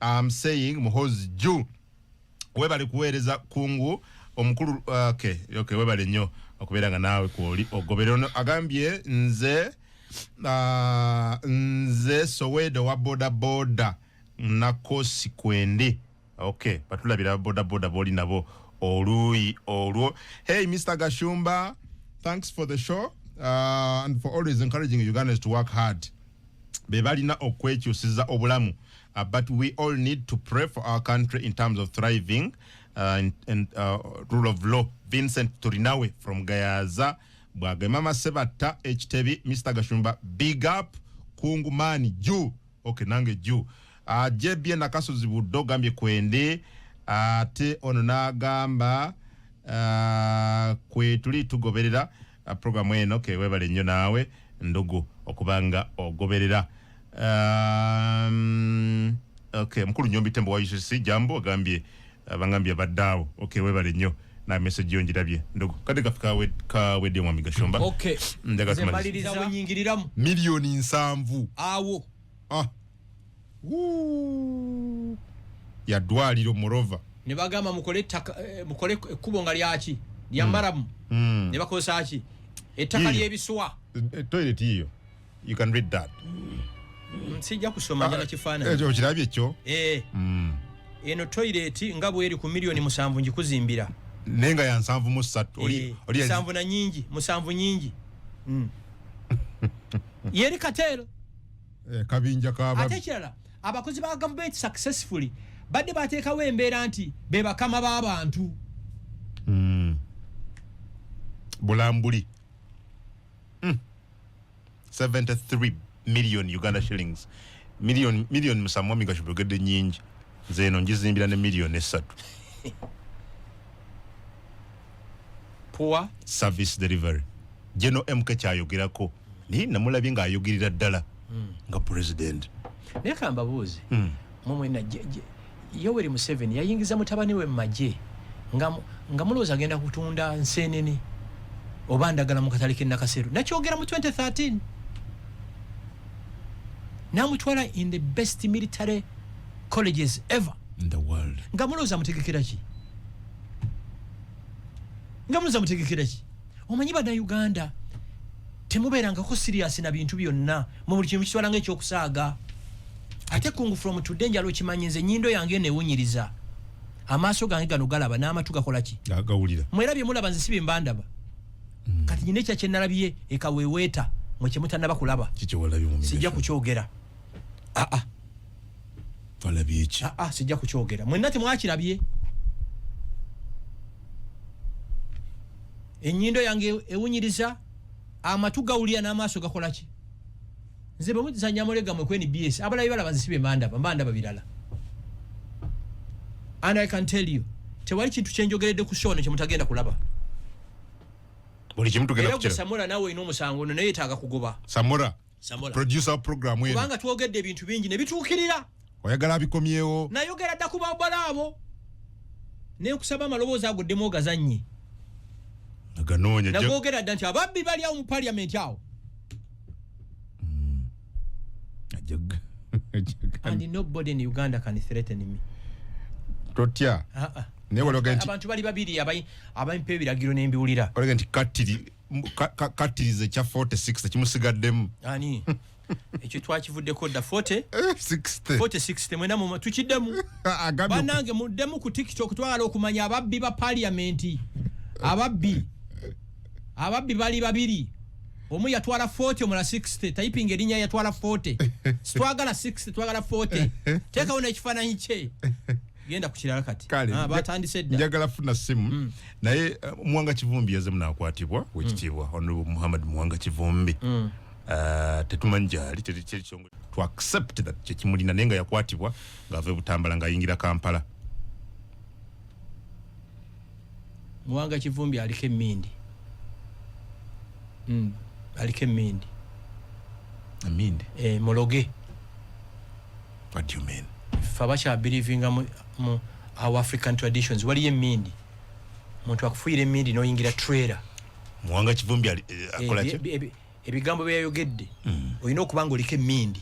I'm saying Muhozi Ju webale kuweereza Kungu omukulu okay webale nnyo okubeera nga naawe kwoli ogoberero agambye nze Sowedo wa boda nakosi kwende okay patulabira boda boli nabo oluyi olwo. Hey Mr. Gashumba, thanks for the show and for always encouraging Ugandans to work hard. Bebalina okwekyusiza obulamu but we all need to pray for our country in terms of thriving and rule of law. Vincent Turinawe from Gayaza Bwagemama Sebata HTV. Mr. Gashumba, big up Kungumani Ju okay nange Ju jebye nakasozi buddo gambye kwende ate ono nagamba kwe tuli tugoberera program eno okay webale nnyo naawe ndugu okubanga ogoberera okay mukulu Nyombi Tembo wa UCC Jambo agambye bangambye baddawo okay webale nnyo na message yonjirabye ndugu kade ka wedi Mwami Gashumba okay nze maliriza wenyingiriramu milioni 7 awo ya dwaliro morova ne bagamba mukole ekkubo nga lyaki lyambaramu ne bakosa ki ettaka ly'ebiswa toilet hiyo you can read that sijja kusoma njala kifaananyi ekyo kirabye ekyo eno toilet nga bweri ku milioni 7 njikuzimbira nenga ya 7 oli 7 na nyingi 7 nyingi yeri katero kabinja kaba ate kirala abakozi ba government successfully badde bateekawo embeera nti be bakama b'abantu bulambuli 73 million Uganda shillings million musamwa migashubogede nyingi zeno njizimbira ne million 3 poor service delivery Jeno MK kyayogirako ni namulabye nga ayogirira ddala nga president nekamba buuzi mumwe na Yoweri Museveni yayingiza mutabani we maje nga mulooza agenda kutunda nsenene oba ndagala mu katale ke Nakaseru nakyogera mu 2013 namutwala in the best military colleges ever in the world nga mulooza mutegekera ki omanyi bana Uganda temubeerangako serious na bintu byonna mu buli kintu kitwala ng'ekyokusaaga ate Kungu from today njalo kimanyi nze nyindo yange neewunyiriza amaaso gange gano galaba n'amatu gakola ki gawulira mwerabye mulaba nze sibe mbandaba kati nyine kya kyenalabye ekaweweeta mwe kyemutanaba kulaba sijja kukyogera walabye ki sijja kukyogera mwenna temwakirabye ennyindo yange ewunyiriza amatu gawulira n'amaaso gakola ki nze bwe muzanya mulega mwe kweni BS abalabi balaba zisibe mandaba birala and I can tell you tewali kintu kyenjogeredde ku show ne kyemutagenda kulaba buli kimu tugenda kukyera Samora nawe ino musango ne yetaaga kugoba Samora producer program wenu kubanga twogedde ebintu bingi ne bituukirira oyagala bikomyewo nayogera dda ku babalaabo ne kusaba amaloboozi ago ddemu ogazannye naganoonya nagogera dda nti ababbi bali awo mu parliament awo and nobody in Uganda can threaten me totya abantu bali babiri abampa ebiragiro n'embiwulira olaga nti kattirize kya 46 kimusigaddemu ani ekyo twakivuddeko dda 40 mwena tukiddemu bannange muddemu ku TikTok twagala okumanya ababbi ba parliament ababbi bali babiri omu yatwala 40 omula 60 typing erinnya yatwala 40 twagala 60 twagala 40 teekawo n'ekifaananyi kye genda ku kirala kati batandise dda njagala funa simu naye Muwanga Kivumbi yazemu n'akwatibwa wekitiibwa Honorable Muhammad Muwanga Kivumbi tetumanyi gyali to accept that kyekimulina naye nga yakwatibwa ng'ava Butambala ng'ayingira Kampala Muwanga Kivumbi aliko emmindi muloge what do you mean fabasha believing mu our African traditions waliyo emmindi muntu akufuira emmindi n'oyingira trailer Muwanga Kivumbi akola ki ebigambo byayogedde olina okubanga oliko emmindi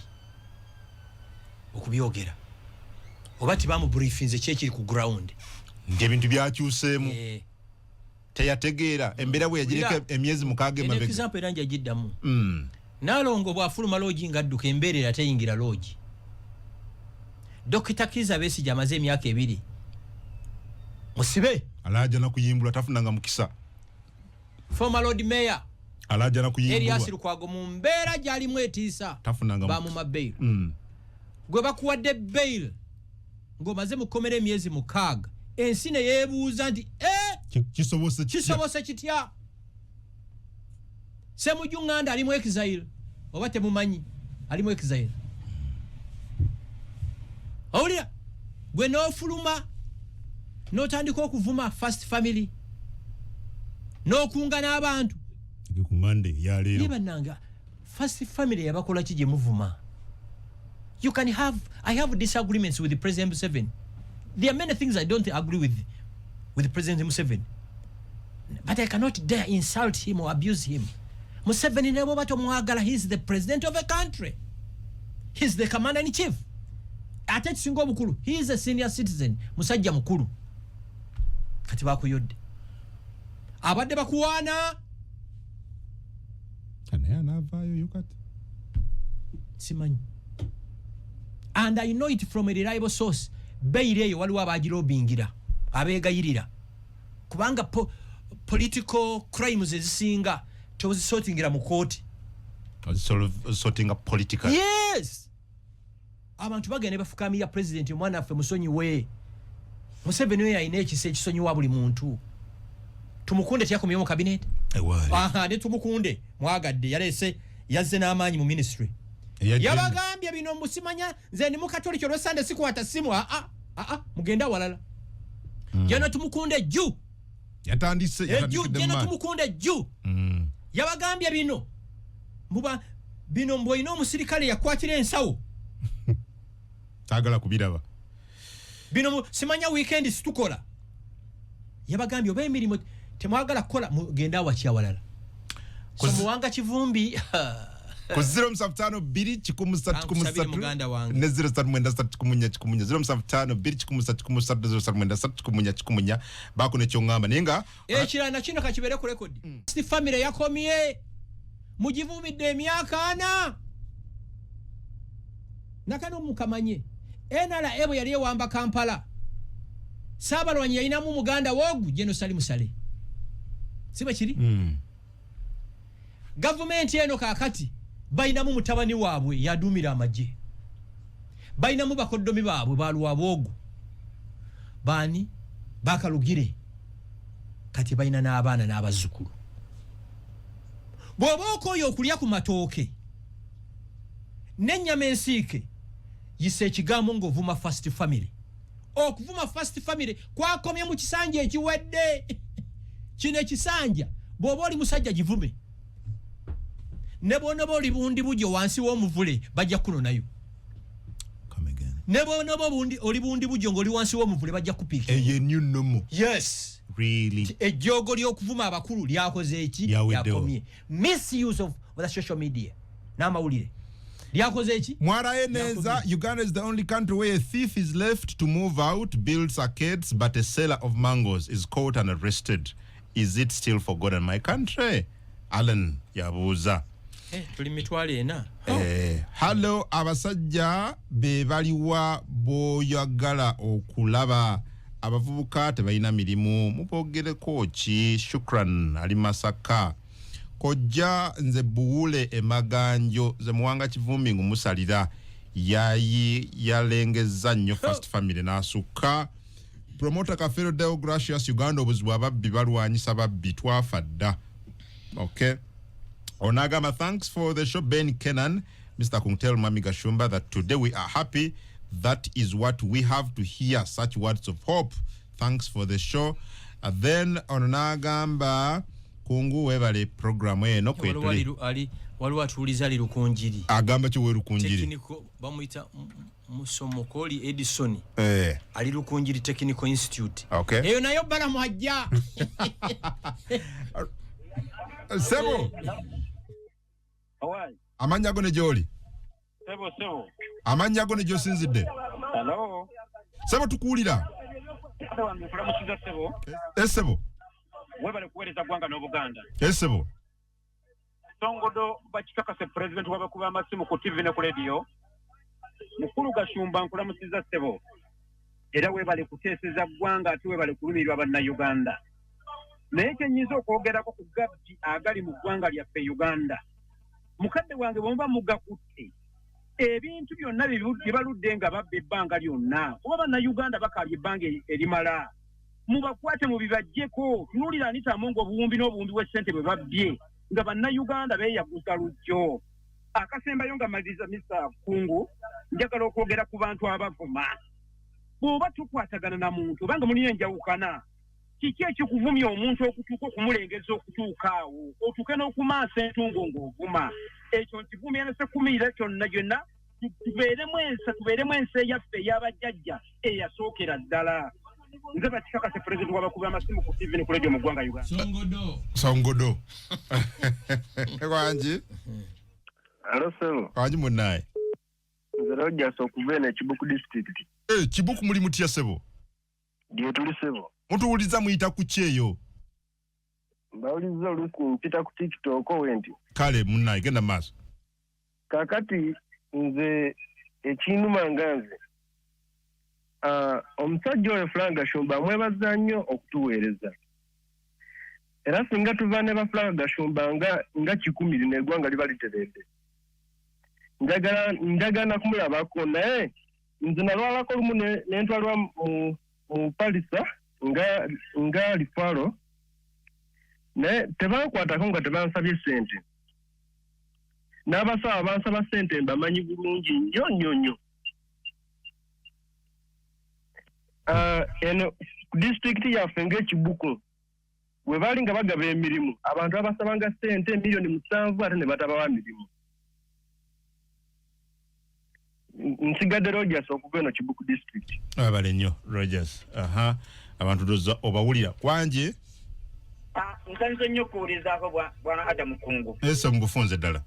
okubyogera oba tibamubriefinze kyekiri ku ground nti ebintu byakyuseemu teyategeera embeera bwe yagireka emyezi 6 emabega example era njagiddamu Nalongo bwafuluma loogi ngadduka embeerera teyingira loogi Dr. Kiza Besigye amaze emyaka 2 musibe alaja na kuyimbula tafunanga mukisa former Lord Mayor alaja na kuyimbula Elias Lukwago mu mbeera gyali mwetiisa tafunanga ba mu mabail gwe bakuwadde bail ngomaze mukomera emyezi 6 ensi ne yeebuuza nti kisobose kitya Semujunganda ali mu exile oba temumanyi ali mu exile Awulira gwe n'ofuluma n'otandika okuvuma first family n'okunga n'abantu ngikungande ya leero bannanga first family yabakola ki gye muvuma I have disagreements with the President Museveni. There are many things I don't agree with President Museveni, but I cannot dare insult him or abuse him. Museveni nebo bato mwagala, he's the president of a country, he's the commander in chief. Ate kisinga obukulu, he is a senior citizen, musajja mukulu. Kati bakuyodde abadde bakuwaana naye anavaayo yokati simanyi, and I know it from a reliable source. Beire eyo waliwo abagirobingira abeegayirira kubanga political crimes ezisinga tozisortingira mu kooti sorting up political. Yes, abantu bagenda bafukamira president omwana affe musonyiwe. Museveni we ayina ekisa ekisonyiwa buli muntu. Tumukunde tyakomye mu cabinet ne tumukunde mwagadde yazze n'amaanyi mu ministry yabagambye bino musimanya nze ndi mu Katoliko lwe Sunday sikwata simu mugenda walala jana tumukunde jju yatandise jana tumukunde jju yabagambye bino mbuba bino mboyino omusirikale yakwatira ensawo tagala kubiraba bino simanya weekend situkola yabagambye oba emirimu temwagala kukola mugenda wakya walala so Muwanga Kivumbi ko 075 ne 075 bako ne kyongamba ninga ekirana kino kakibere ku record family yakomye mugivumidde emyaka 4 nakano mukamanye enala ebo yali ewamba Kampala Saabalwanyi yayinamu muganda wogu Jeno Sali Musale siba kiri Government eno kakati bainamu mutabani waabwe yadumira amagye. Bainamu bakoddomi baabwe balwa bogo. Bani bakalugire. Kati baina n'abaana n'abazzukulu. Bw'oba oyo okulya ku matooke n'ennyama ensiike yise ekigambo ng'ovuma first family. Okuvuma first family kwakomye mu kisanja ekiwedde. Kino ekisanja bw'oba oli musajja givume. Ne bw'onoba oli bundi bujjo wansi w'omuvule bajja kunonayo. Ne bw'onoba oli bundi bujjo ng'oli wansi w'omuvule bajja kupiika. New normal. Yes. Really? Ejjogo ly'okuvuma abakulu lyakoze eki? Yakomye. Misuse of the social media. N'amawulire. Lyakoze eki? Mwara eneza, Uganda is the only country where a thief is left to move out, build arcades, but a seller of mangoes is caught and arrested. Is it still forgotten my country? Alan yabuuza. Tuli mitwalo ena. Hello abasajja be baliwa boyagala okulaba abavubuka tebalina mirimu mubogereko ki. Shukran ali Masaka. Kojja nze buwule emaganjo ze muwanga kivumbi ngumusalira yayi yalengeza nnyo first family n'asukka. Promoter Kafero Deo Gracious Uganda obuzibwa babbi balwanyisa babbi twafadda. Okay. Onagama, thanks for the show. Ben Kenan, Mr. Kungtel Mami Gashumba, that today we are happy. That is what we have to hear, such words of hope. Thanks for the show. Then Onagamba Kungu webale program eno kwetuli. Waliwo atuuliza ali lukunjiri. Agamba kiwe lukunjiri. Technical bamuita Musomokoli Edison. Ali lukunjiri Technical Institute. Okay. Eyo nayo bala mwajja. Sebo. Awai. Amanya gone joli. Sebo. Amanya gone josinzidde. Hello. Sebo tukuulira. Sebo. Webale kuweereza gwanga n'Obuganda. Sebo. Songodo bakikakase president w'abakuba amasimu ku TV ne ku radio. Mukulu Gashumba nkulamusiza Sebo. Era webale kuteeseza gwanga ate webale kulumirwa bannayuganda. Naye kyenyiza okwogerako ku gabbi agali mu ggwanga lyaffe Uganda. Mukadde wange bw'oba mugakutte ebintu byonna bye baludde nga babba ebbanga lyonna kuba bannayuganda bakalya ebbanga erimala mubakwate mubibajjeko tunuulira Anita Amongo obuwumbi n'obuwumbi bw'essente bwe babbye nga bannayuganda beeyaguza lujjo. Akasembayo nga maliriza Mr. Kungu njagala okwogera ku bantu abavuma. Bw'oba tukwatagana na muntu obanga mulina enjawukana kiki ekikuvumya omuntu okutuuka okumulengeza okutuuka awo otuuke n'okumaasa entungo ng'ovuma ekyo nkivumya ne sekumiira kyonna gyonna tubeeremu ensi eyaffe ey'abajjajja eyasookera ddala. Nze bakikakase pulezidenti w'abakubi amasimu ku TV ne ku radio mu ggwanga Uganda. Songodo. Wanji. Alo Sebo. Wanji munnaye. Nze Rogers okuva eno Kibuku district. Kibuku muli mutya Sebo? Gye tuli Sebo. Mutuwuliza muyita ku kyeyo? Mbawuliza oluusi mpita ku TikTok owenti. Kale munnaye genda maaso. Kakati nze ekinnuma nga nze omusajja oyo Frank Gashumba amwebaza nnyo okutuweereza. Era singa tuva ne ba Frank Gashumba nga 100 n'eggwanga liba literedde. Njagala kumulabako naye nze nalwalako lumu n'entwalwa mu palisa nga lifalo naye tebankwatako nga tebansabye sente. N'abasawo bansaba sente mbamanyi bulungi nnyo. Eno disitulikiti yaffe ng'Ekibuku bwe baali nga bagaba emirimu abantu abasabanga sente miliyoni 7 ate ne batabawa mirimu. Nsigadde Rogers okuva eno Kibuku district. Abale nnyo Rogers. Abantu doza obawulira kwanje. Nsanze nnyo kuwulizaako bwana Adam Kungu. Ese mubufunze ddala.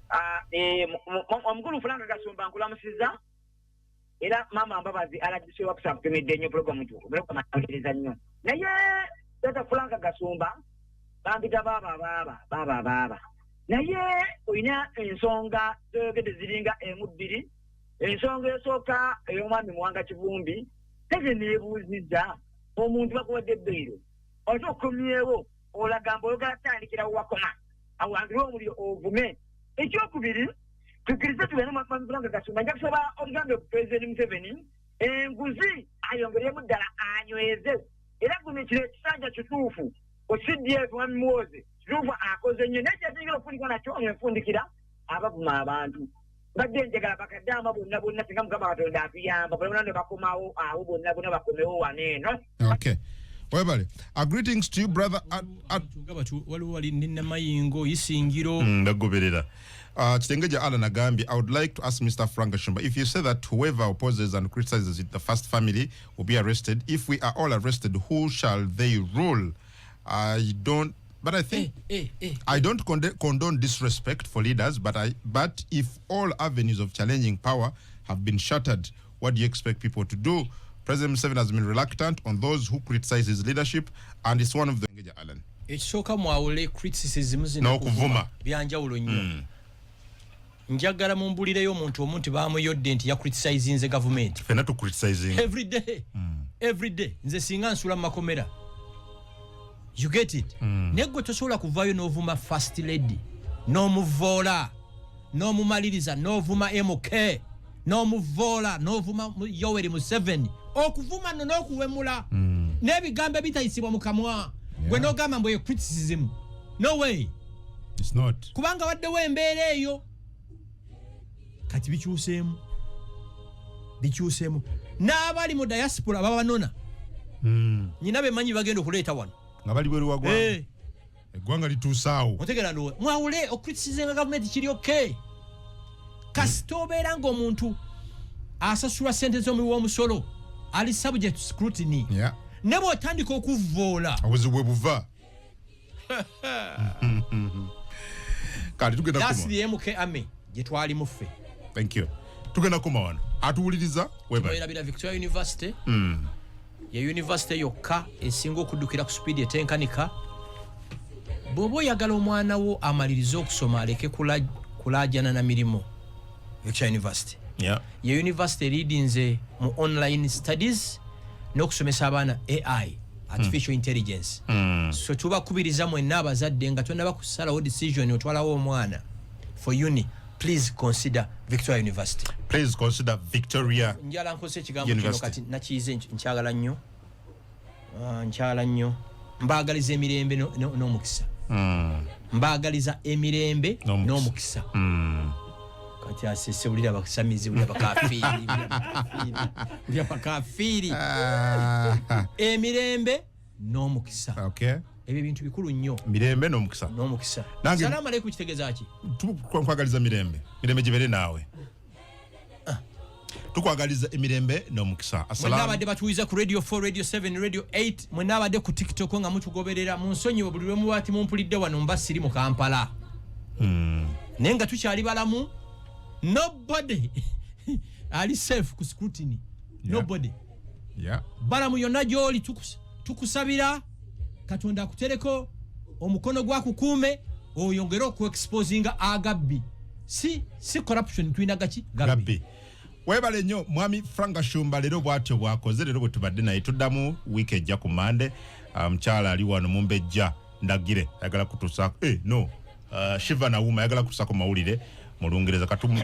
Omukulu Frank Gashumba nkulamusiza. Era mama Mbabazi alagise wakusa kutemedde nnyo program tu. Obuleka nnyo. Naye Tata Frank Gashumba bambita baba. Naye oyina ensonga zogedde ziringa emu-2. Ensonga esooka ey'omwami Muwanga Kivumbi teze neebuuzizza omuntu bakuwadde ebbeiro oto okomyewo olagamba oyogala tandikirawo wakoma awangire omuliro ovume ekyokubiri tukirize tubene Frank Kasumba nja kusaba obugambe ku President Museveni enguzi ayongeremu ddala anyweze era gunikire ekisanja kituufu CDF wamuwoze kituufu akoze nnyo nekyatingira okufundika nakyo enfundikira abavuma abantu badde njagala bakaddaama bonna singa Mukama Katonda atuyamba bonna ne bakomawo awo bonna bakomewo waneeno. Okay. Webale, greetings to you, brother. Chitengeja Alan Agambi, I would like to ask Mr. Frank Gashumba, if you say that whoever opposes and criticizes the first family will be arrested, if we are all arrested, who shall they rule? I don't condone disrespect for leaders, but if all avenues of challenging power have been shattered, what do you expect people to do? President Museveni has been reluctant on those who criticize his leadership, and it's one of the Alan. Ekisooka mwawule criticism zino kuvuma byanjawulo nnyo. Njagala mumbulireyo omuntu bamuyodde nti ya criticizing the government. Fena to criticizing every day nze singa nsula makomera. You get it? Nego tosobola kuvaayo n'ovuma first lady, n'omuvoola, n'omumaliriza, n'ovuma MK, n'omuvoola, n'ovuma Yoweri Museveni. Okuvuma n'okuwemula n'ebigambo bitayisibwa mu kamwa gwe n'ogamba mbu criticism. No way. It's not. Kubanga waddewo embeera eyo kati bikyuseemu n'abali mu diaspora babanona nyina bemanyi bagenda okuleeta wano nga bali bweru wagwa eggwanga lituusaawo otegera ndo mwawule criticism government kiri okay kasita obeera ng'omuntu asasulwa ssente z'omuwi w'omusolo ali subject to scrutiny ne bw'otandika okuvvoola obuzibu bwe buva kati tugenda kuma that's the MK army gye twali muffe. Thank you. Tugenda kuma wano atuwuliriza weba Victoria University ya university yokka esinga okuddukira ku speed etenkanika. Bw'oba oyagala omwana wo amalirize okusoma aleke kulaajana na mirimu Victoria University. Ya university leadinze mu online studies n'okusomesa abaana AI, artificial intelligence. So tubakubiriza mwenna abazadde nga tonnaba kusalawo decision otwalawo omwana for uni. Please consider Victoria University. Please consider Victoria. Njala nkose ekigambo kino kati nakiyize nkyagala nnyo. Mbaagaliza emirembe n'omukisa. Mbaagaliza emirembe n'omukisa. Kati asese bulira bakasamizi bulira bakafiri. Emirembe n'omukisa. Okay. Ebyo bintu bikulu nnyo. Mirembe n'omukisa. Salamu alaykum kitegeeza ki? Tukwagaliza mirembe gibere naawe. Tukwagaliza emirembe n'omukisa. Assalamu. Mwenabadde batuwiza ku Radio 4, Radio 7, Radio 8. Mwenabadde ku TikTok nga mutugoberera. Munsonyiwe buli lwe mubaati mumpulidde wano mba siri mu Kampala. Naye nga tukyali balamu. Nobody ali safe ku scrutiny. Nobody. Balamu yonna gy'oli tukusabira Katonda akutereko omukono gwakukuume oyongere okuexposinga agabbi si corruption twina gachi gabbi. Webale nnyo mwami Frank Gashumba leero bwatyo bwakoze leero bwe tubadde naye tuddamu wiiki ejja ku Mande. Mukyala ali wano Mumbejja ndagire ayagala kutuusa Shiva Nauma ayagala kutuusako mawulire mu Lungereza